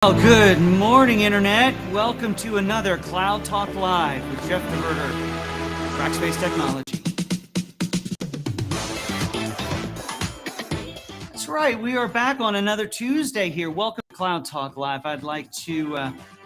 Well, good morning, Internet. Welcome to another Cloud Talk Live with Jeff the Murder, Rackspace Technology. That's right. We are back on another Tuesday here. Welcome to Cloud Talk Live. We're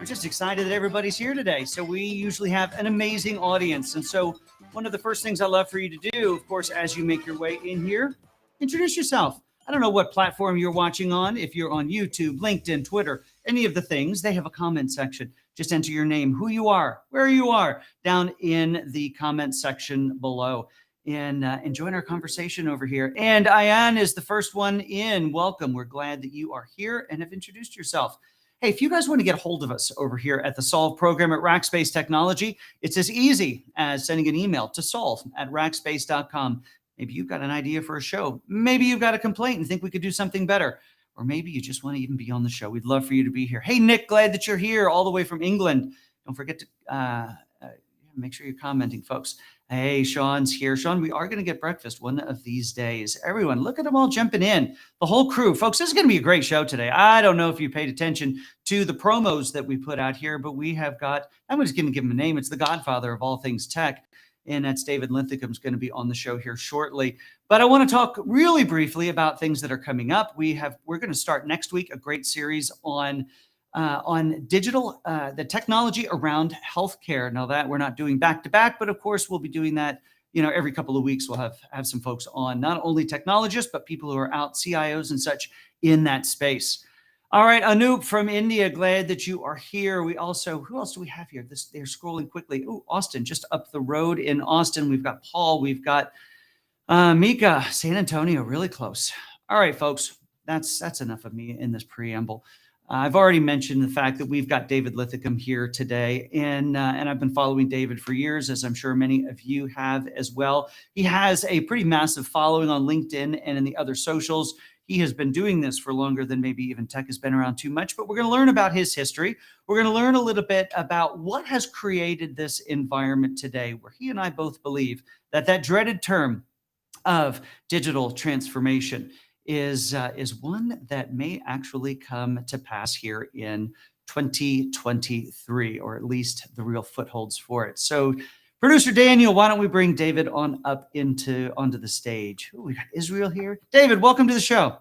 just excited that everybody's here today. So we usually have an amazing audience. And so one of the first things I love for you to do, of course, as you make your way in here, introduce yourself. I don't know what platform you're watching on. If you're on YouTube, LinkedIn, Twitter, any of the things, they have a comment section. Just enter your name, who you are, where you are, down in the comment section below. And join our conversation over here. And Ayan is the first one in. Welcome. We're glad that you are here and have introduced yourself. Hey, if you guys want to get a hold of us over here at the Solve program at Rackspace Technology, it's as easy as sending an email to solve@rackspace.com. Maybe you've got an idea for a show. Maybe you've got a complaint and think we could do something better. Or maybe you just want to even be on the show. We'd love for you to be here. Hey, Nick, glad that you're here all the way from England. Don't forget to make sure you're commenting, folks. Hey, Sean's here. Sean, we are going to get breakfast one of these days. Everyone, look at them all jumping in. The whole crew. Folks, this is going to be a great show today. I don't know if you paid attention to the promos that we put out here, but we have got, I'm just going to give him a name. It's the godfather of all things tech. And that's David Linthicum is going to be on the show here shortly. But I want to talk really briefly about things that are coming up. We're going to start next week a great series on digital, the technology around healthcare. Now that we're not doing back to back, but of course we'll be doing that. Every couple of weeks we'll have some folks on, not only technologists but people who are out, CIOs and such in that space. All right, Anoop from India, glad that you are here. Who else do we have here? They're scrolling quickly. Oh, Austin, just up the road in Austin. We've got Paul, we've got Mika, San Antonio, really close. All right, folks, that's enough of me in this preamble. I've already mentioned the fact that we've got David Linthicum here today, and I've been following David for years, as I'm sure many of you have as well. He has a pretty massive following on LinkedIn and in the other socials. He has been doing this for longer than maybe even tech has been around too much, but we're going to learn about his history. We're going to learn a little bit about what has created this environment today, where he and I both believe that dreaded term of digital transformation is one that may actually come to pass here in 2023, or at least the real footholds for it. So, Producer Daniel, why don't we bring David on up onto the stage? Ooh, we got Israel here. David, welcome to the show.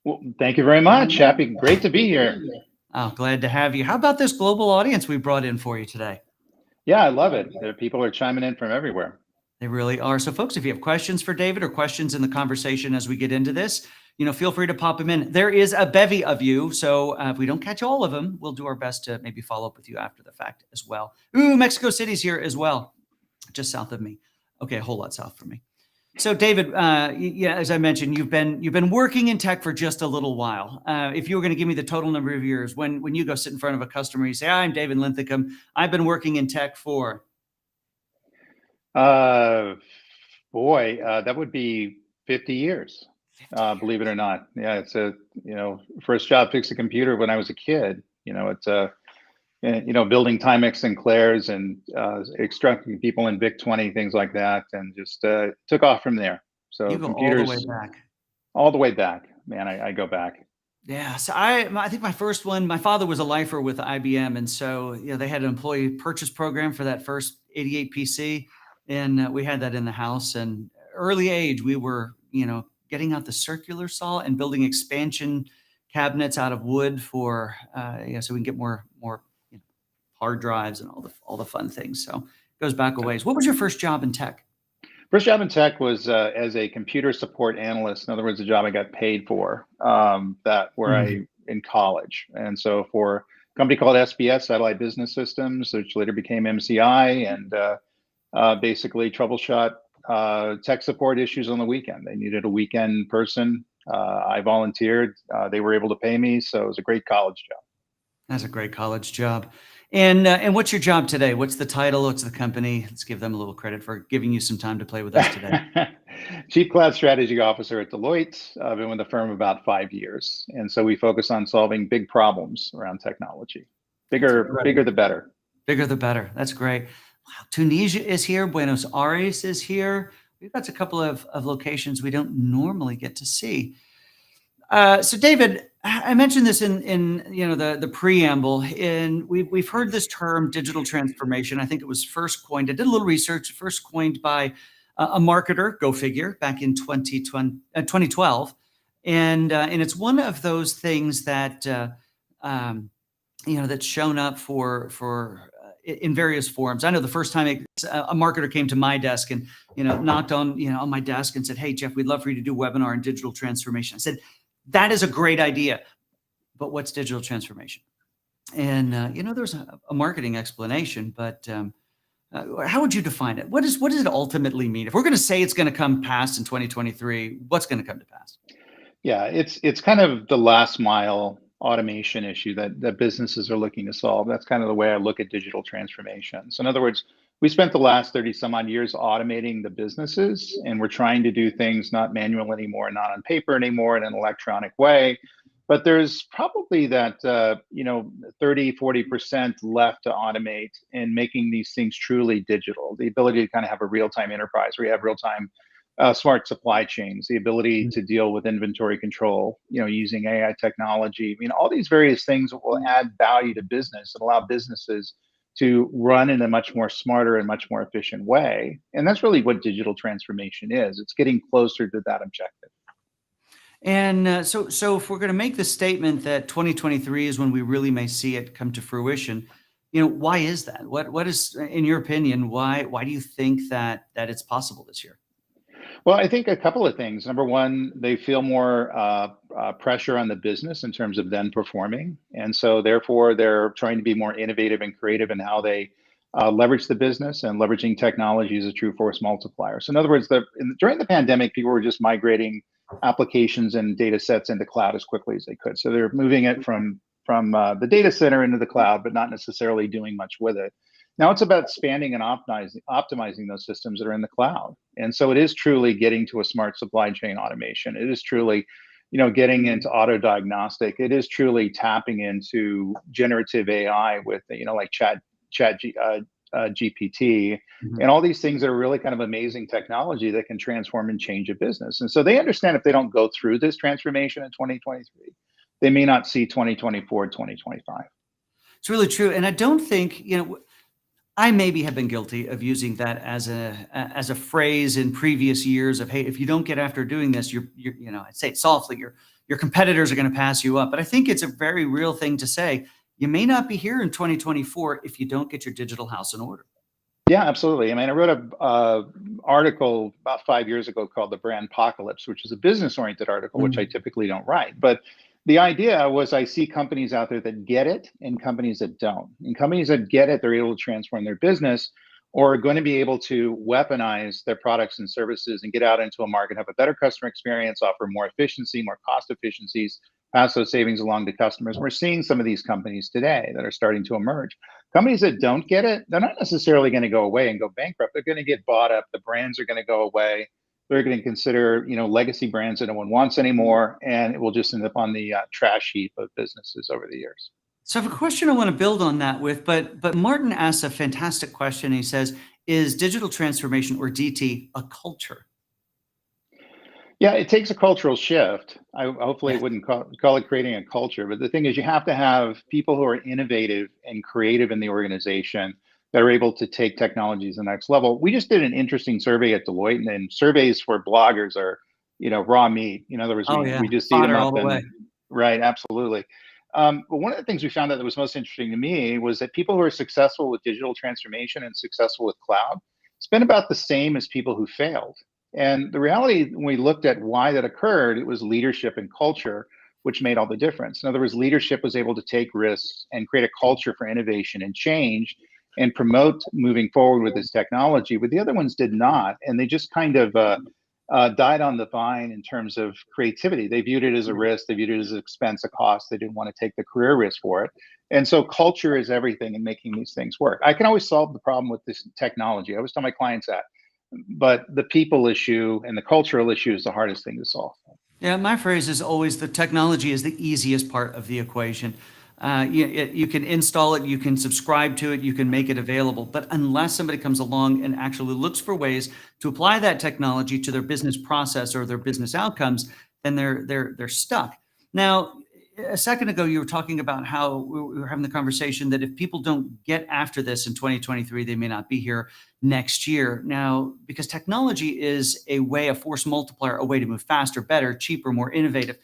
Well, thank you very much. Great to be here. Oh, glad to have you. How about this global audience we brought in for you today? Yeah, I love it. People are chiming in from everywhere. They really are. So, folks, if you have questions for David or questions in the conversation as we get into this, feel free to pop them in. There is a bevy of you, so if we don't catch all of them, we'll do our best to maybe follow up with you after the fact as well. Ooh, Mexico City's here as well, just south of me. Okay, a whole lot south from me. So, David, as I mentioned, you've been working in tech for just a little while. If you were going to give me the total number of years, when you go sit in front of a customer, you say, "I'm David Linthicum. I've been working in tech for." That would be 50 years. Believe it or not. Yeah, it's first job fixed a computer when I was a kid. It's building Timex and Claire's and extracting people in VIC-20, things like that, and just took off from there. So you go computers all the way back. All the way back, man. I go back. Yeah, so I think my first one, my father was a lifer with IBM, and so they had an employee purchase program for that first 88 PC, and we had that in the house. And early age, we were getting out the circular saw and building expansion cabinets out of wood for so we can get more hard drives and all the fun things. So it goes back a ways. What was your first job in tech? First job in tech was as a computer support analyst. In other words, a job I got paid for in college. And so for a company called SBS, Satellite Business Systems, which later became MCI, and basically troubleshot tech support issues on the weekend. They needed a weekend person. I volunteered. They were able to pay me. So it was a great college job. That's a great college job. And what's your job today? What's the title? What's the company? Let's give them a little credit for giving you some time to play with us today. Chief Cloud Strategy Officer at Deloitte. I've been with the firm about 5 years. And so we focus on solving big problems around technology. Bigger the better. Bigger the better. That's great. Wow. Tunisia is here. Buenos Aires is here. We've got a couple of locations we don't normally get to see. So David, I mentioned this in the preamble, and we've heard this term digital transformation. I think it was first coined. I did a little research. First coined by a marketer, go figure, back in 2012, and it's one of those things that that's shown up for in various forms. I know the first time a marketer came to my desk and knocked on my desk and said, "Hey Jeff, we'd love for you to do a webinar on digital transformation." I said, "That is a great idea, but what's digital transformation?" And there's a marketing explanation, but how would you define it? What does it ultimately mean? If we're going to say it's going to come past in 2023, what's going to come to pass? Yeah, it's kind of the last mile automation issue that businesses are looking to solve. That's kind of the way I look at digital transformation. So in other words, we spent the last 30 some odd years automating the businesses, and we're trying to do things not manual anymore, not on paper anymore, in an electronic way. But there's probably that 30-40% left to automate in making these things truly digital. The ability to kind of have a real-time enterprise where you have real-time smart supply chains, the ability to deal with inventory control, using AI technology. I mean, all these various things will add value to business and allow businesses to run in a much more smarter and much more efficient way. And that's really what digital transformation is. It's getting closer to that objective. And so if we're going to make the statement that 2023 is when we really may see it come to fruition, why is that? What is, in your opinion, why do you think that it's possible this year? Well, I think a couple of things. Number one, they feel more pressure on the business in terms of them performing. And so therefore, they're trying to be more innovative and creative in how they leverage the business, and leveraging technology as a true force multiplier. So in other words, during the pandemic, people were just migrating applications and data sets into cloud as quickly as they could. So they're moving it from the data center into the cloud, but not necessarily doing much with it. Now it's about expanding and optimizing those systems that are in the cloud. And so it is truly getting to a smart supply chain automation. It is truly, getting into auto diagnostic. It is truly tapping into generative AI with, like GPT, and all these things that are really kind of amazing technology that can transform and change a business. And so they understand if they don't go through this transformation in 2023, they may not see 2024, 2025. It's really true. And I don't think, I maybe have been guilty of using that as a phrase in previous years of, hey, if you don't get after doing this, you're I'd say it softly, your competitors are going to pass you up. But I think it's a very real thing to say. You may not be here in 2024 if you don't get your digital house in order. Yeah, absolutely. I mean, I wrote a article about 5 years ago called "The Brand Apocalypse," which is a business-oriented article, which I typically don't write. But the idea was, I see companies out there that get it and companies that don't. And companies that get it, they're able to transform their business, or are going to be able to weaponize their products and services and get out into a market, have a better customer experience, offer more efficiency, more cost efficiencies, pass those savings along to customers. We're seeing some of these companies today that are starting to emerge. Companies that don't get it, they're not necessarily going to go away and go bankrupt. They're going to get bought up. The brands are going to go away. They're going to consider, legacy brands that no one wants anymore, and it will just end up on the trash heap of businesses over the years. So I have a question I want to build on that with, but Martin asks a fantastic question. He says, is digital transformation, or DT, a culture? Yeah, it takes a cultural shift. Hopefully Yeah. it wouldn't call it creating a culture, but the thing is, you have to have people who are innovative and creative in the organization that are able to take technologies to the next level. We just did an interesting survey at Deloitte, and surveys for bloggers are, raw meat. In other words, Oh yeah. we just eat them Fodder all up, the way. and right, absolutely. But one of the things we found out that was most interesting to me was that people who are successful with digital transformation and successful with cloud spend about the same as people who failed. And the reality, when we looked at why that occurred, it was leadership and culture, which made all the difference. In other words, leadership was able to take risks and create a culture for innovation and change and promote moving forward with this technology, but the other ones did not. And they just kind of died on the vine in terms of creativity. They viewed it as a risk. They viewed it as an expense, a cost. They didn't want to take the career risk for it. And so culture is everything in making these things work. I can always solve the problem with this technology. I always tell my clients that. But the people issue and the cultural issue is the hardest thing to solve. Yeah, my phrase is always the technology is the easiest part of the equation. You can install it, you can subscribe to it, you can make it available. But unless somebody comes along and actually looks for ways to apply that technology to their business process or their business outcomes, then they're stuck. Now, a second ago, you were talking about how we were having the conversation that if people don't get after this in 2023, they may not be here next year. Now, because technology is a way, a force multiplier, a way to move faster, better, cheaper, more innovative.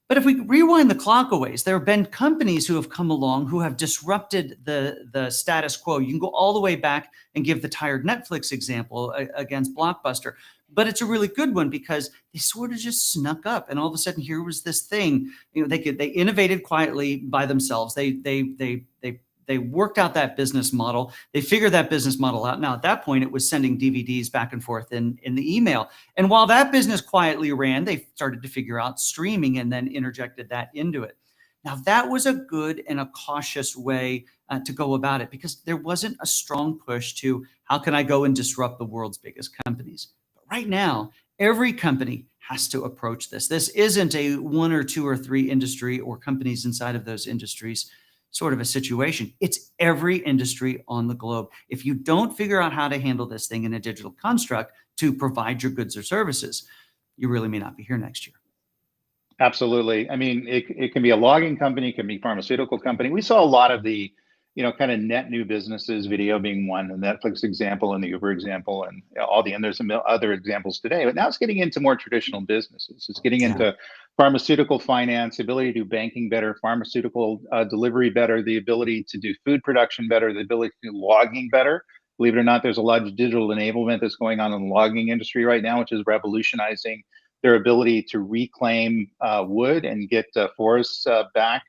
But if we rewind the clock a ways, there have been companies who have come along who have disrupted the status quo. You can go all the way back and give the tired Netflix example against Blockbuster, but it's a really good one because they sort of just snuck up, and all of a sudden here was this thing. They innovated quietly by themselves. They worked out that business model. They figured that business model out. Now, at that point, it was sending DVDs back and forth in the email. And while that business quietly ran, they started to figure out streaming and then interjected that into it. Now, that was a good and a cautious way to go about it because there wasn't a strong push to how can I go and disrupt the world's biggest companies. But right now, every company has to approach this. This isn't a one or two or three industry or companies inside of those industries sort of a situation. It's every industry on the globe. If you don't figure out how to handle this thing in a digital construct to provide your goods or services, you really may not be here next year. Absolutely. I mean, it can be a logging company, it can be a pharmaceutical company. We saw a lot of the, kind of net new businesses, video being one, the Netflix example and the Uber example, and and there's some other examples today. But now it's getting into more traditional businesses. It's getting into pharmaceutical finance, the ability to do banking better, pharmaceutical delivery better, the ability to do food production better, the ability to do logging better. Believe it or not, there's a lot of digital enablement that's going on in the logging industry right now, which is revolutionizing their ability to reclaim wood and get forests back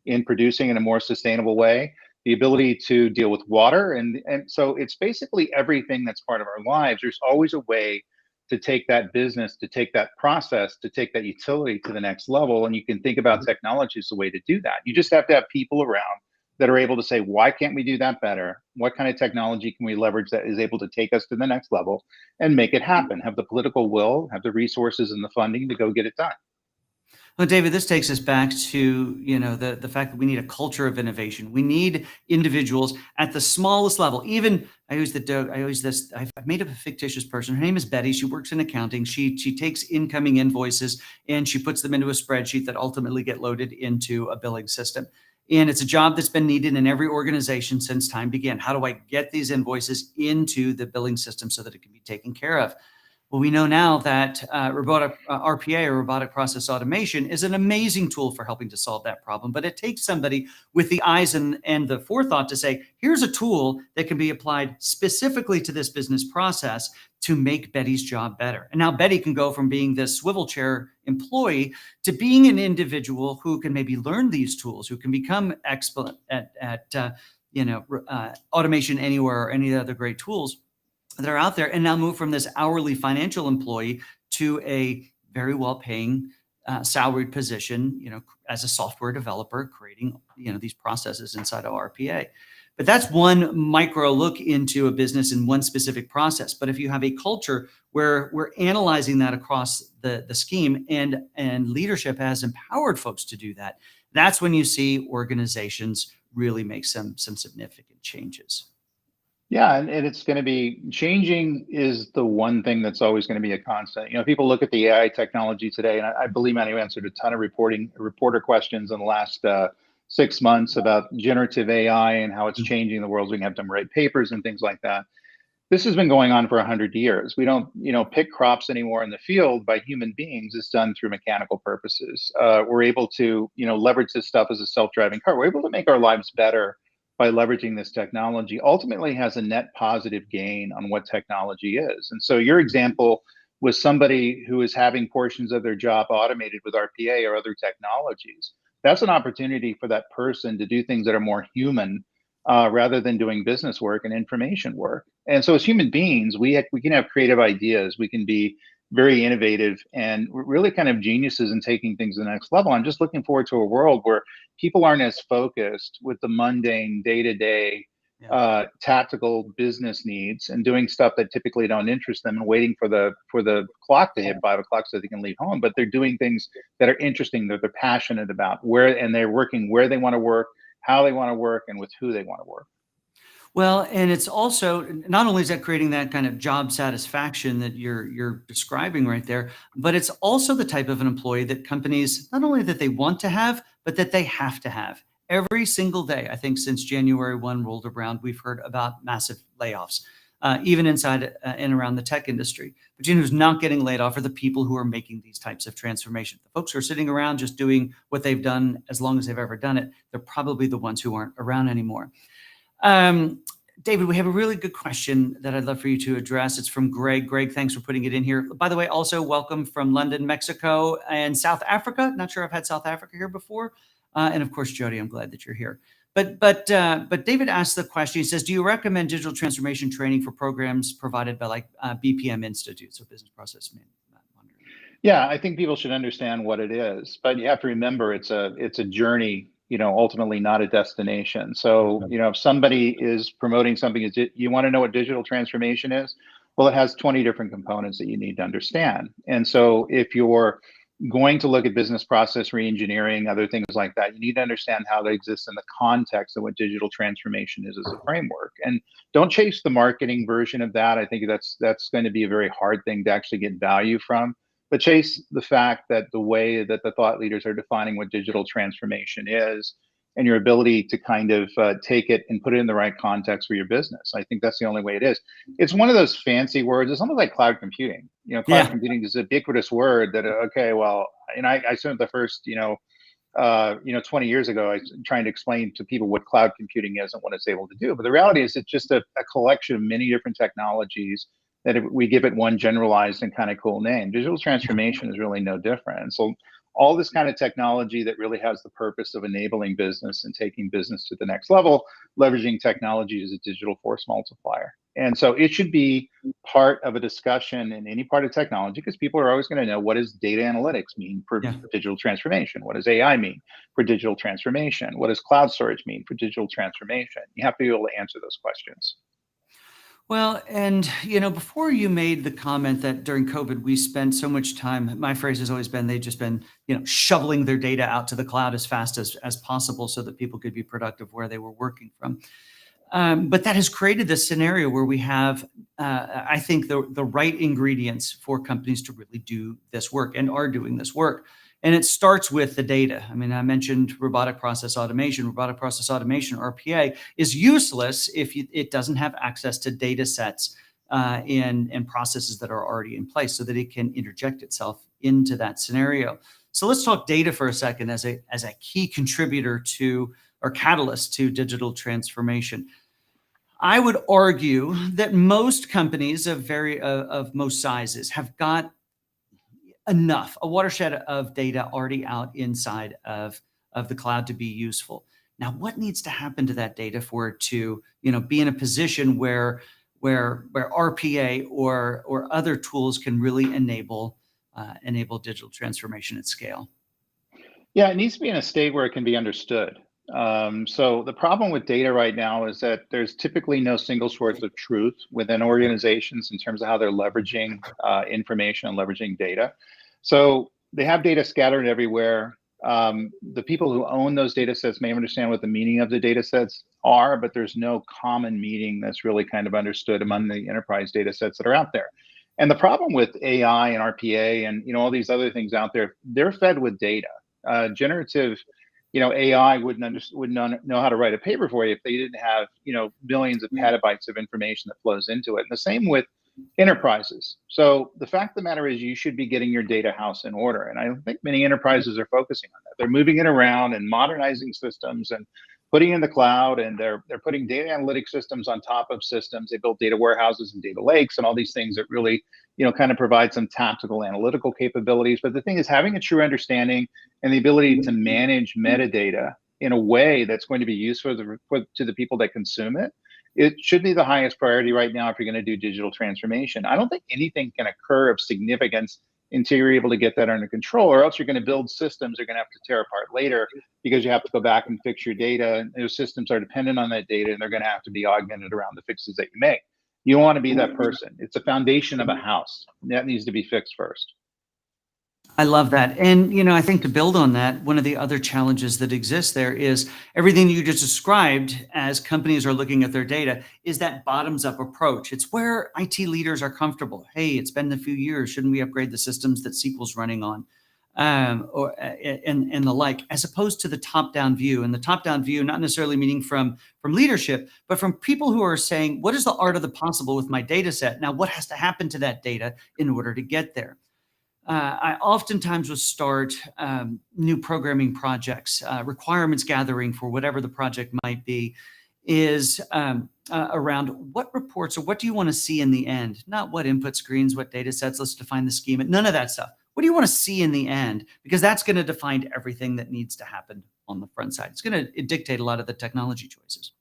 in producing in a more sustainable way, the ability to deal with water. And so it's basically everything that's part of our lives. There's always a way to take that business, to take that process, to take that utility to the next level. And you can think about technology as a way to do that. You just have to have people around that are able to say, why can't we do that better? What kind of technology can we leverage that is able to take us to the next level and make it happen? Have the political will, have the resources and the funding to go get it done. Well, David, this takes us back to the fact that we need a culture of innovation. We need individuals at the smallest level. Even I've made up a fictitious person. Her name is Betty. She works in accounting. She takes incoming invoices and she puts them into a spreadsheet that ultimately get loaded into a billing system. And it's a job that's been needed in every organization since time began. How do I get these invoices into the billing system so that it can be taken care of? Well, we know now that robotic RPA, or robotic process automation, is an amazing tool for helping to solve that problem. But it takes somebody with the eyes and the forethought to say, here's a tool that can be applied specifically to this business process to make Betty's job better. And now Betty can go from being this swivel chair employee to being an individual who can maybe learn these tools, who can become expert at Automation Anywhere or any other great tools that are out there, and now move from this hourly financial employee to a very well-paying salaried position, as a software developer, creating, these processes inside of RPA. But that's one micro look into a business in one specific process. But if you have a culture where we're analyzing that across the scheme, and leadership has empowered folks to do that, that's when you see organizations really make some significant changes. Yeah, and it's going to be changing is the one thing that's always going to be a constant. People look at the AI technology today, and I believe I've answered a ton of reporter questions in the last 6 months about generative AI and how it's changing the world. We can have them write papers and things like that. This has been going on for 100 years. We don't, pick crops anymore in the field by human beings. It's done through mechanical purposes. We're able to, leverage this stuff as a self-driving car. We're able to make our lives better by leveraging this technology. Ultimately has a net positive gain on what technology is. And so your example was somebody who is having portions of their job automated with RPA or other technologies. That's an opportunity for that person to do things that are more human rather than doing business work and information work. And so as human beings, we can have creative ideas. We can be very innovative, and we're really kind of geniuses in taking things to the next level. I'm just looking forward to a world where people aren't as focused with the mundane day-to-day tactical business needs and doing stuff that typically don't interest them and waiting for the clock to hit 5 o'clock so they can leave home. But they're doing things that are interesting, that they're passionate about, and they're working where they want to work, how they want to work, and with who they want to work. Well, and it's also not only is that creating that kind of job satisfaction that you're describing right there, but it's also the type of an employee that companies not only that they want to have, but that they have to have. Every single day, I think since January 1 rolled around, we've heard about massive layoffs, even inside and around the tech industry. But you know who's not getting laid off are the people who are making these types of transformations. The folks who are sitting around just doing what they've done as long as they've ever done it, they're probably the ones who aren't around anymore. Um, David, we have a really good question that I'd love for you to address. It's from Greg. Greg, thanks for putting it in here. By the way, also welcome from London, Mexico, and South Africa. Not sure I've had South Africa here before. And of course, Jody, I'm glad that you're here. But David asked the question. He says, "Do you recommend digital transformation training for programs provided by like BPM Institute, so Business Process Monitoring?" Yeah, I think people should understand what it is, but you have to remember it's a journey, ultimately not a destination. So, if somebody is promoting something, you want to know what digital transformation is? Well, it has 20 different components that you need to understand. And so if you're going to look at business process reengineering, other things like that, you need to understand how they exist in the context of what digital transformation is as a framework. And don't chase the marketing version of that. I think that's going to be a very hard thing to actually get value from. But chase the fact that the way that the thought leaders are defining what digital transformation is and your ability to kind of take it and put it in the right context for your business. I think that's the only way it is. It's one of those fancy words. It's almost like cloud computing. Cloud computing is a ubiquitous word that, okay, well, and I spent the first, 20 years ago, I was trying to explain to people what cloud computing is and what it's able to do. But the reality is it's just a collection of many different technologies that if we give it one generalized and kind of cool name. Digital transformation is really no different. And so all this kind of technology that really has the purpose of enabling business and taking business to the next level, leveraging technology as a digital force multiplier. And so it should be part of a discussion in any part of technology, because people are always going to know, what does data analytics mean for digital transformation? What does AI mean for digital transformation? What does cloud storage mean for digital transformation? You have to be able to answer those questions. Well, and before you made the comment that during COVID we spent so much time, my phrase has always been they've just been, shoveling their data out to the cloud as fast as possible so that people could be productive where they were working from. But that has created this scenario where we have, I think, the right ingredients for companies to really do this work and are doing this work. And it starts with the data. I mean, I mentioned robotic process automation. Robotic process automation, RPA, is useless if it doesn't have access to data sets and processes that are already in place so that it can interject itself into that scenario. So let's talk data for a second as a key contributor to or catalyst to digital transformation. I would argue that most companies of most sizes have got a watershed of data already out inside of the cloud to be useful. Now, what needs to happen to that data for it to, be in a position where RPA or other tools can really enable digital transformation at scale? Yeah, it needs to be in a state where it can be understood. So the problem with data right now is that there's typically no single source of truth within organizations in terms of how they're leveraging information and leveraging data. So they have data scattered everywhere. The people who own those data sets may understand what the meaning of the data sets are, but there's no common meaning that's really kind of understood among the enterprise data sets that are out there. And the problem with AI and RPA and all these other things out there, they're fed with data. Generative AI wouldn't know how to write a paper for you if they didn't have, billions of petabytes of information that flows into it. And the same with enterprises. So the fact of the matter is you should be getting your data house in order. And I don't think many enterprises are focusing on that. They're moving it around and modernizing systems and putting in the cloud, and they're putting data analytic systems on top of systems. They built data warehouses and data lakes and all these things that really, kind of provide some tactical analytical capabilities. But the thing is, having a true understanding and the ability to manage metadata in a way that's going to be useful to the people that consume it, it should be the highest priority right now if you're going to do digital transformation. I don't think anything can occur of significance until you're able to get that under control, or else you're going to build systems you're going to have to tear apart later because you have to go back and fix your data. And those systems are dependent on that data, and they're going to have to be augmented around the fixes that you make. You don't want to be that person. It's a foundation of a house that needs to be fixed first. I love that. And, I think to build on that, one of the other challenges that exists there is everything you just described as companies are looking at their data is that bottoms up approach. It's where IT leaders are comfortable. Hey, it's been a few years. Shouldn't we upgrade the systems that SQL's running on? And the like, as opposed to the top down view. And the top down view, not necessarily meaning from leadership, but from people who are saying, what is the art of the possible with my data set? Now, what has to happen to that data in order to get there? I oftentimes will start new programming projects, requirements gathering for whatever the project might be, is around what reports or what do you want to see in the end? Not what input screens, what data sets, let's define the schema, none of that stuff. What do you want to see in the end? Because that's going to define everything that needs to happen on the front side. It's going to dictate a lot of the technology choices.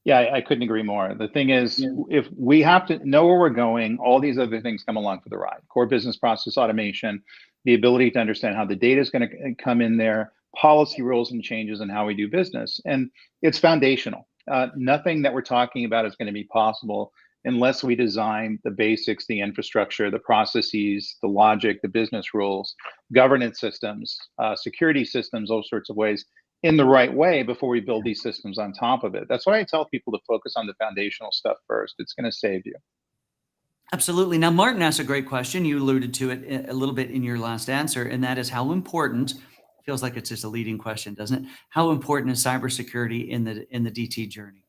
Yeah, I couldn't agree more. The thing is, if we have to know where we're going, all these other things come along for the ride. Core business process automation, the ability to understand how the data is going to come in there, policy rules and changes in how we do business. And it's foundational. Nothing that we're talking about is going to be possible unless we design the basics, the infrastructure, the processes, the logic, the business rules, governance systems, security systems, all sorts of ways in the right way before we build these systems on top of it. That's why I tell people to focus on the foundational stuff first. It's going to save you. Absolutely. Now, Martin asked a great question. You alluded to it a little bit in your last answer, and that is how important, feels like it's just a leading question, doesn't it? How important is cybersecurity in the DT journey?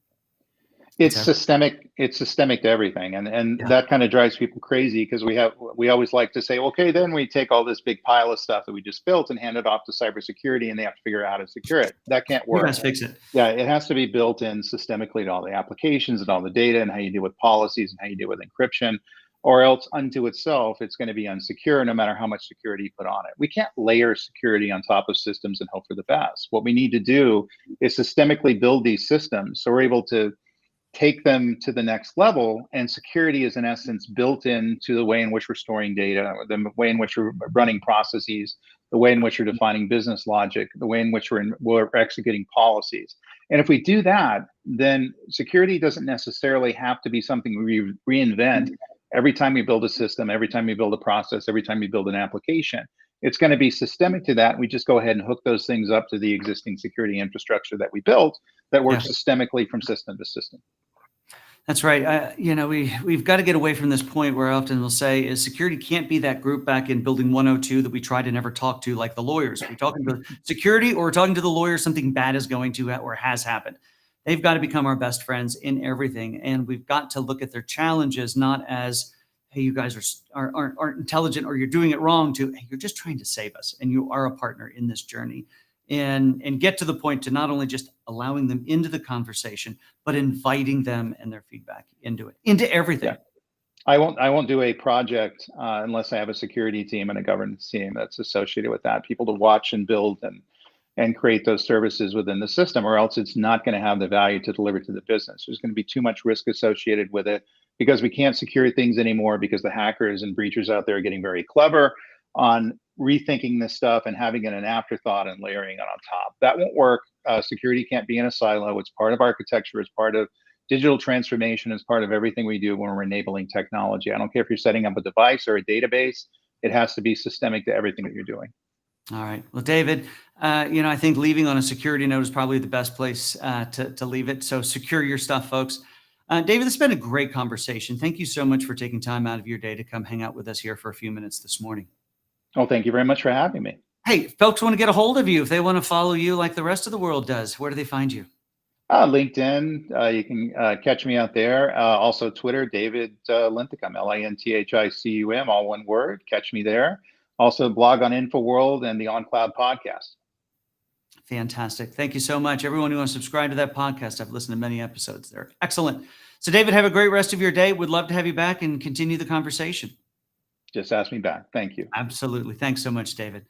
It's systemic. It's systemic to everything, and that kind of drives people crazy because we always like to say, okay, then we take all this big pile of stuff that we just built and hand it off to cybersecurity, and they have to figure out how to secure it. That can't work. You guys fix it. Yeah, it has to be built in systemically to all the applications and all the data and how you deal with policies and how you deal with encryption, or else unto itself, it's going to be unsecure no matter how much security you put on it. We can't layer security on top of systems and hope for the best. What we need to do is systemically build these systems so we're able to take them to the next level, and security is in essence built into the way in which we're storing data, the way in which we're running processes, the way in which we're defining business logic, the way in which we're executing policies. And if we do that, then security doesn't necessarily have to be something we reinvent every time we build a system, every time we build a process, every time we build an application. It's going to be systemic to that. We just go ahead and hook those things up to the existing security infrastructure that we built that works systemically from system to system. That's right. We've got to get away from this point where I often will say is security can't be that group back in building 102 that we try to never talk to, like the lawyers. We're talking to security or we're talking to the lawyers, something bad is going to or has happened. They've got to become our best friends in everything. And we've got to look at their challenges, not as, hey, you guys aren't intelligent or you're doing it wrong, to, hey, you're just trying to save us and you are a partner in this journey. And get to the point to not only just allowing them into the conversation, but inviting them and their feedback into everything. Yeah. I won't do a project unless I have a security team and a governance team that's associated with that. People to watch and build and create those services within the system, or else it's not going to have the value to deliver to the business. There's going to be too much risk associated with it because we can't secure things anymore because the hackers and breachers out there are getting very clever on rethinking this stuff and having it an afterthought and layering it on top. That won't work. Security can't be in a silo. It's part of architecture. It's part of digital transformation. It's part of everything we do when we're enabling technology. I don't care if you're setting up a device or a database. It has to be systemic to everything that you're doing. All right. Well, David, I think leaving on a security note is probably the best place to leave it. So secure your stuff, folks. David, this has been a great conversation. Thank you so much for taking time out of your day to come hang out with us here for a few minutes this morning. Oh, thank you very much for having me. Hey, folks want to get a hold of you. If they want to follow you like the rest of the world does, where do they find you? LinkedIn, you can catch me out there. Also Twitter, David Linthicum, Linthicum, all one word. Catch me there. Also blog on InfoWorld and the On Cloud podcast. Fantastic. Thank you so much. Everyone who wants to subscribe to that podcast, I've listened to many episodes there. Excellent. So David, have a great rest of your day. Would love to have you back and continue the conversation. Just ask me back. Thank you. Absolutely. Thanks so much, David.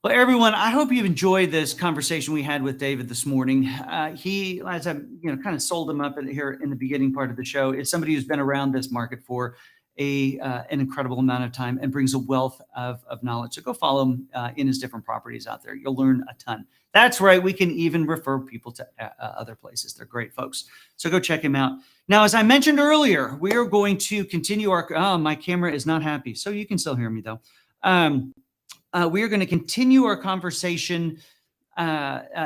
Well, everyone, I hope you've enjoyed this conversation we had with David this morning. He, as I kind of sold him up here in the beginning part of the show, is somebody who's been around this market for an incredible amount of time and brings a wealth of knowledge. So go follow him in his different properties out there. You'll learn a ton. That's right. We can even refer people to other places. They're great folks. So go check him out. Now, as I mentioned earlier, we are going to continue our, my camera is not happy. So you can still hear me though. We are going to continue our conversation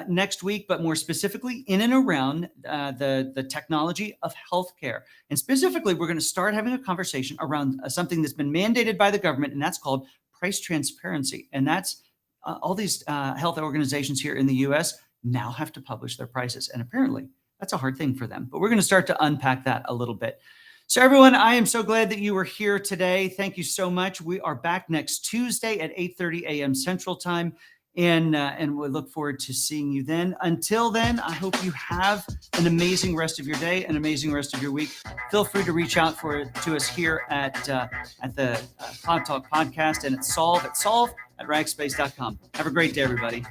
next week, but more specifically in and around the technology of healthcare. And specifically, we're going to start having a conversation around something that's been mandated by the government, and that's called price transparency. And that's all these health organizations here in the US now have to publish their prices. And apparently that's a hard thing for them. But we're going to start to unpack that a little bit. So everyone, I am so glad that you were here today. Thank you so much. We are back next Tuesday at 8:30 a.m. Central Time. And we look forward to seeing you then. Until then, I hope you have an amazing rest of your day, an amazing rest of your week. Feel free to reach out to us here at the Cloud Talk podcast and at solve@ragspace.com. Have a great day, everybody.